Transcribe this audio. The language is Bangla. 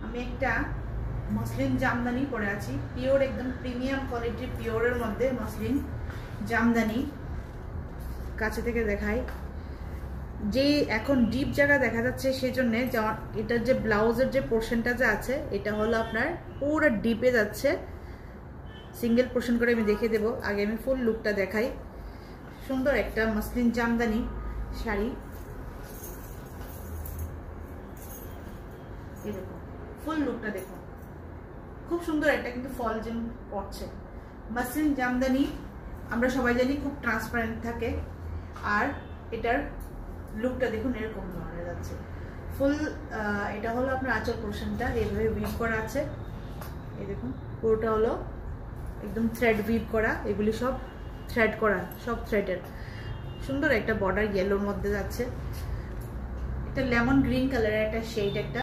আমি একটা মসলিন জামদানি পরে আছি, পিওর একদম প্রিমিয়াম কোয়ালিটির পিওরের মধ্যে মসলিন জামদানি। কাছে থেকে দেখাই, যে এখন ডিপ জায়গা দেখা যাচ্ছে সেজন্য এটার যে ব্লাউজের যে পোর্শনটা যে আছে এটা হলো আপনার পুরো ডিপে যাচ্ছে। সিঙ্গেল পোর্শন করে আমি দেখিয়ে দেবো, আগে আমি ফুল লুকটা দেখাই। সুন্দর একটা মসলিন জামদানি শাড়ি, এরকম ফুল লুকটা দেখুন, খুব সুন্দর একটা কিন্তু ফল যেমন পড়ছে। মসলিন জামদানি আমরা সবাই জানি খুব ট্রান্সপারেন্ট থাকে, আর এটার লুকটা দেখুন এরকম ধরনের যাচ্ছে ফুল। এটা হলো আপনার আঁচল পোর্শনটা, এইভাবে উইভ করা আছে, এই দেখুন পুরোটা হলো একদম থ্রেড উইভ করা, এগুলি সব থ্রেড করা, সব থ্রেডের। সুন্দর একটা বর্ডার ইয়েলোর মধ্যে যাচ্ছে, এটা লেমন গ্রিন কালারের একটা শেড একটা।